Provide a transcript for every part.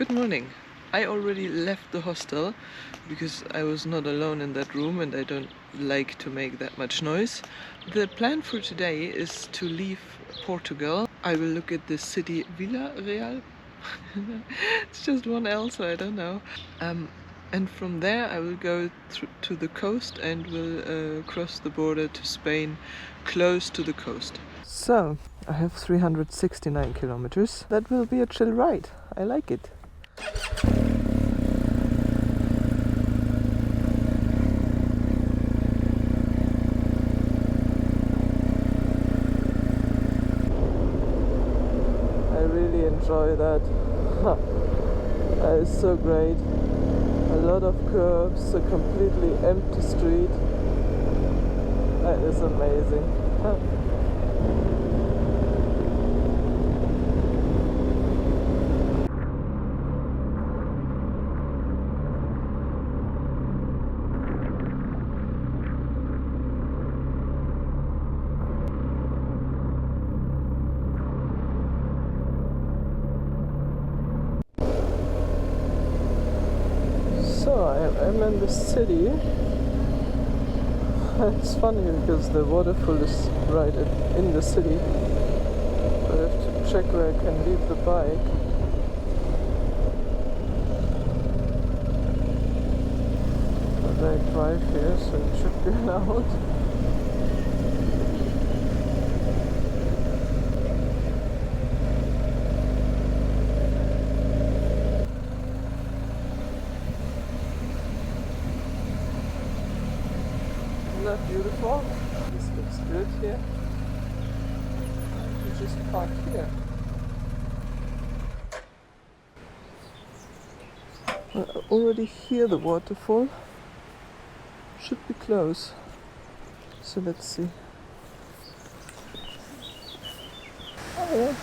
Good morning. I already left the hostel because I was not alone in that room and I don't like to make that much noise. The plan for today is to leave Portugal. I will look at the city Vila Real. It's just one L, so I don't know. And from there I will go to the coast and will cross the border to Spain, close to the coast. So, I have 369 kilometers. That will be a chill ride. I like it. I really enjoy that. That is so great. A lot of curves, a completely empty street. That is amazing. So I'm in the city. It's funny because the waterfall is right in the city. But I have to check where I can leave the bike. But I drive here, so it should be allowed. Isn't that beautiful? This looks good here. We just park here. I already hear the waterfall. Should be close. So let's see. Oh yeah.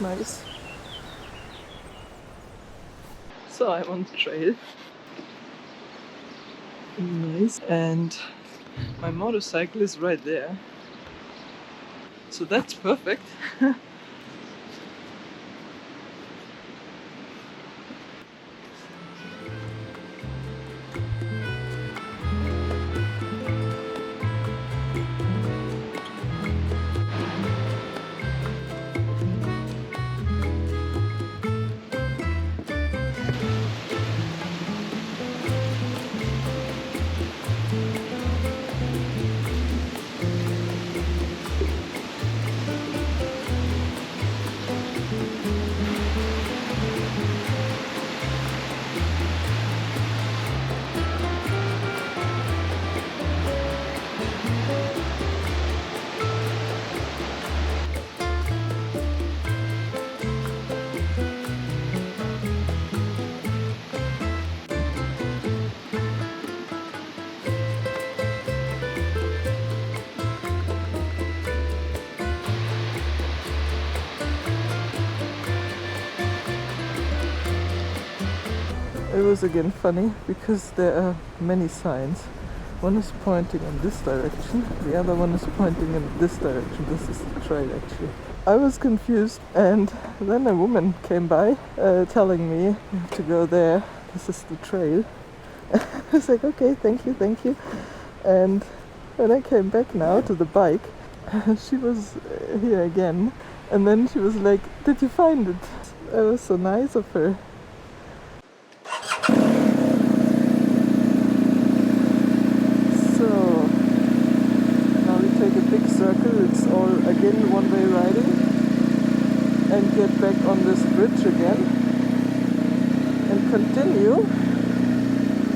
Nice. So I'm on the trail. Nice. And my motorcycle is right there. So that's perfect. It was again funny because there are many signs. One is pointing in this direction, the other one is pointing in this direction. This is the trail actually. I was confused and then a woman came by telling me you have to go there, this is the trail. I was like, okay, thank you. And when I came back now to the bike, she was here again and then she was like, did you find it? It was so nice of her. It's all again one-way riding and get back on this bridge again and continue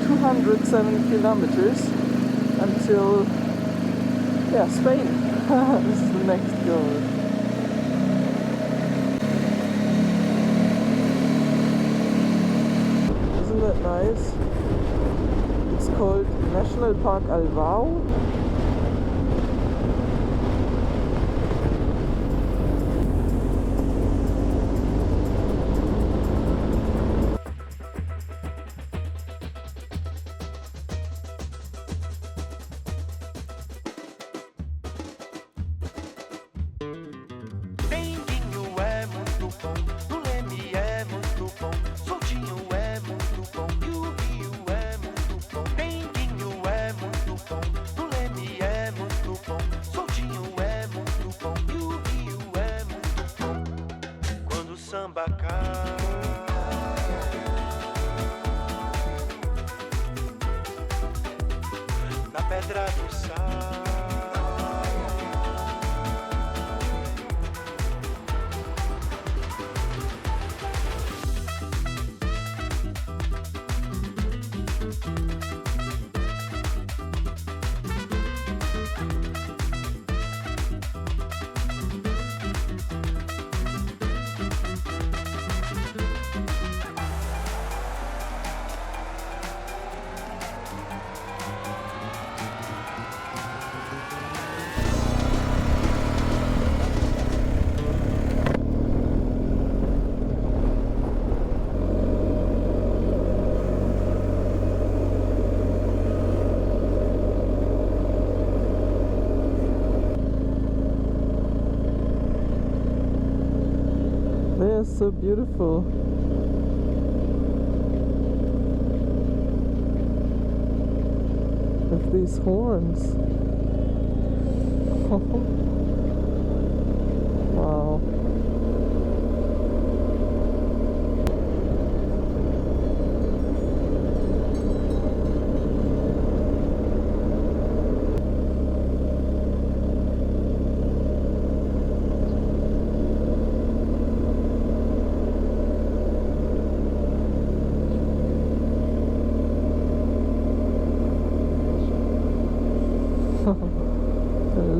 207 kilometers until Spain. This is the next goal. Isn't that nice? It's called National Park Alvão. atravessar. They are so beautiful. With these horns. Wow.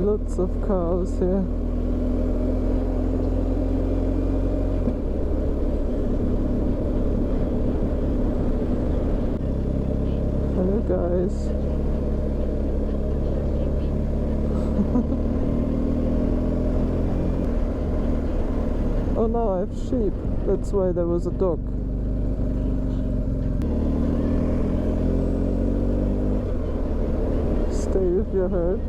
Lots of cars here. Hello guys. Oh no, I have sheep. That's why there was a dog. Stay with your herd.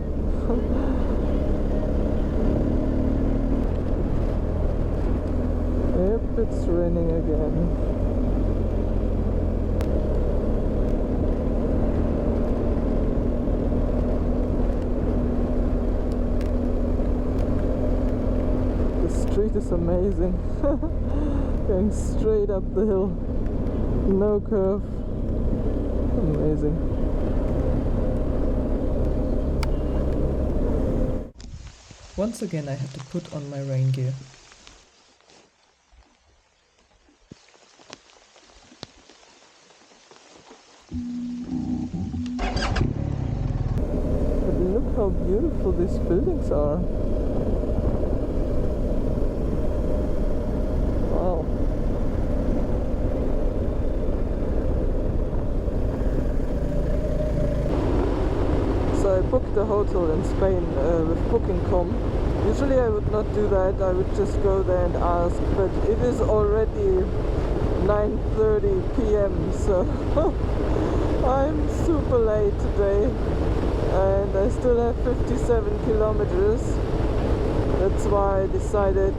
Yep, it's raining again. The street is amazing. Going straight up the hill. No curve. Amazing. Once again I had to put on my rain gear. But look how beautiful these buildings are. Wow. So I booked a hotel in Spain with Booking.com. Usually I would not do that, I would just go there and ask, but it is already 9:30 p.m. so I'm super late today and I still have 57 kilometers. That's why I decided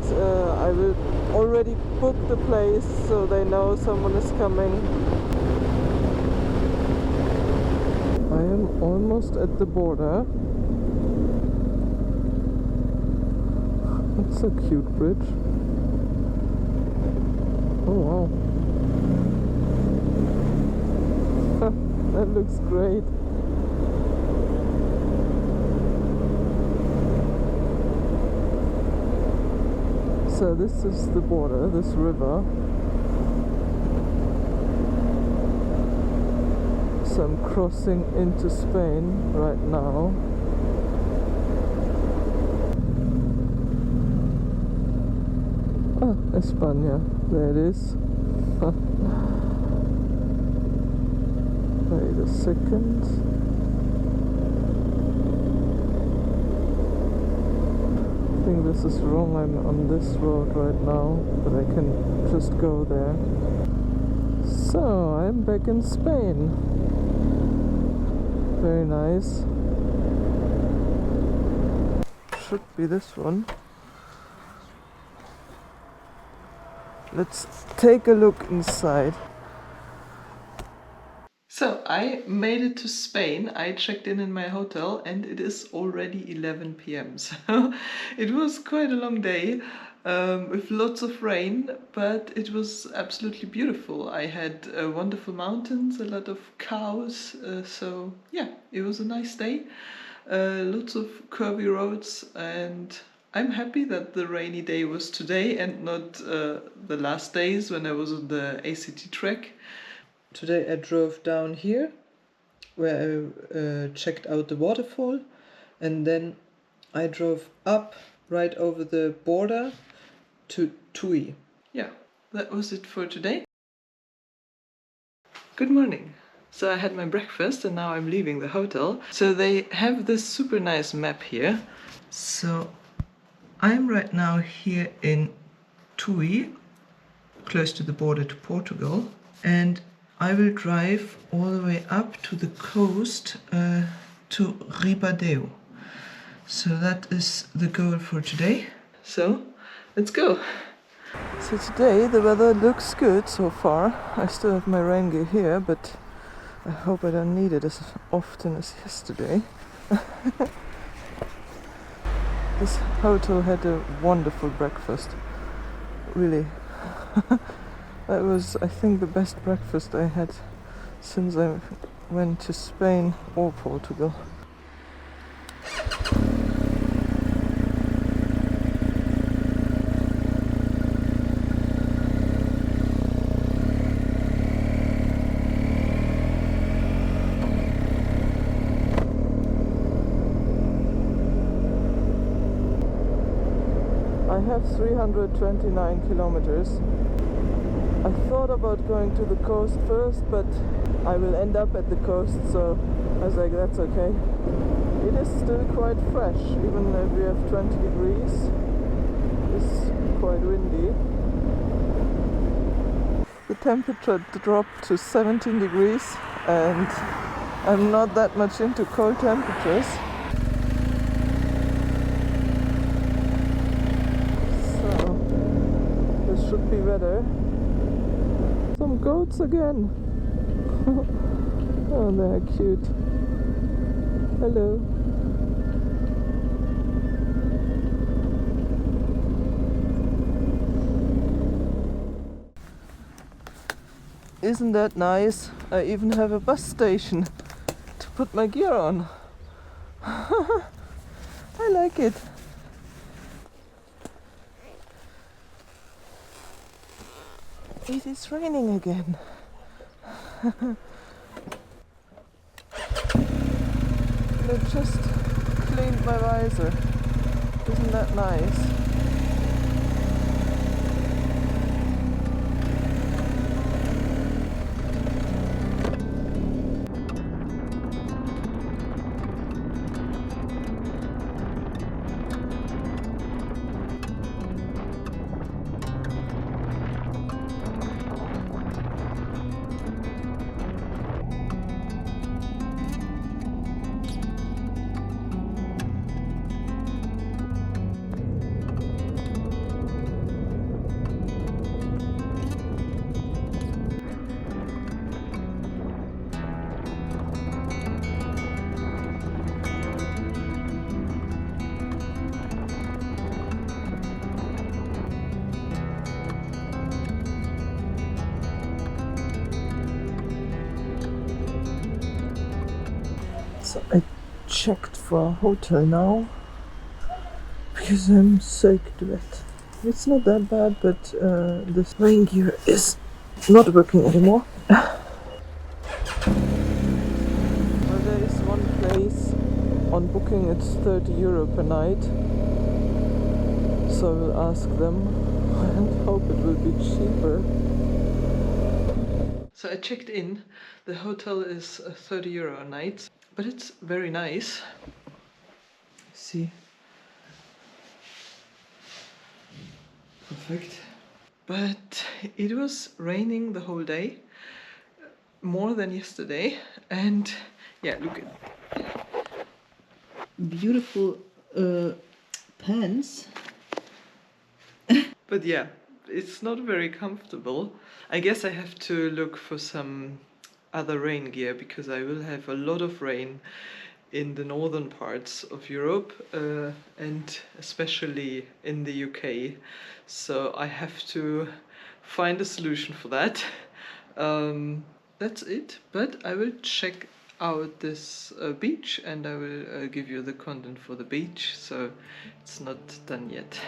I will already book the place so they know someone is coming. I am almost at the border. It's a cute bridge. Oh wow. That looks great. So this is the border, this river. So I'm crossing into Spain right now. Ah, España, there it is. Wait a second. I think this is wrong, I'm on this road right now, but I can just go there. So, I'm back in Spain. Very nice. Should be this one. Let's take a look inside. So I made it to Spain. I checked in my hotel and it is already 11 p.m. So it was quite a long day. with lots of rain, but it was absolutely beautiful. I had wonderful mountains, a lot of cows, so yeah, it was a nice day. Lots of curvy roads, and I'm happy that the rainy day was today and not the last days when I was on the ACT trek. Today I drove down here where I checked out the waterfall, and then I drove up right over the border to Tui. Yeah, that was it for today. Good morning. So I had my breakfast and now I'm leaving the hotel. So they have this super nice map here. So I'm right now here in Tui, close to the border to Portugal, and I will drive all the way up to the coast to Ribadeo. So that is the goal for today. So let's go. So today the weather looks good so far. I still have my rain gear here, but I hope I don't need it as often as yesterday. This hotel had a wonderful breakfast. Really. That was, I think, the best breakfast I had since I went to Spain or Portugal. I have 329 kilometers. I thought about going to the coast first, but I will end up at the coast, so I was like, that's okay. It is still quite fresh, even if we have 20 degrees. It's quite windy. The temperature dropped to 17 degrees, and I'm not that much into cold temperatures. Should be better. Some goats again. Oh, they're cute. Hello. Isn't that nice? I even have a bus station to put my gear on. I like it. It is raining again. They just cleaned my visor. Isn't that nice? So I checked for a hotel now because I'm soaked wet. It's not that bad, but this rain gear is not working anymore. Well, there is one place on booking, it's 30 euro per night. So I will ask them and hope it will be cheaper. So I checked in. The hotel is 30 euro a night. But it's very nice. See. Perfect. But it was raining the whole day, more than yesterday, and yeah, look at beautiful pants. But yeah, it's not very comfortable. I guess I have to look for some other rain gear because I will have a lot of rain in the northern parts of Europe and especially in the UK. So I have to find a solution for that. That's it, but I will check out this beach and I will give you the content for the beach, so it's not done yet.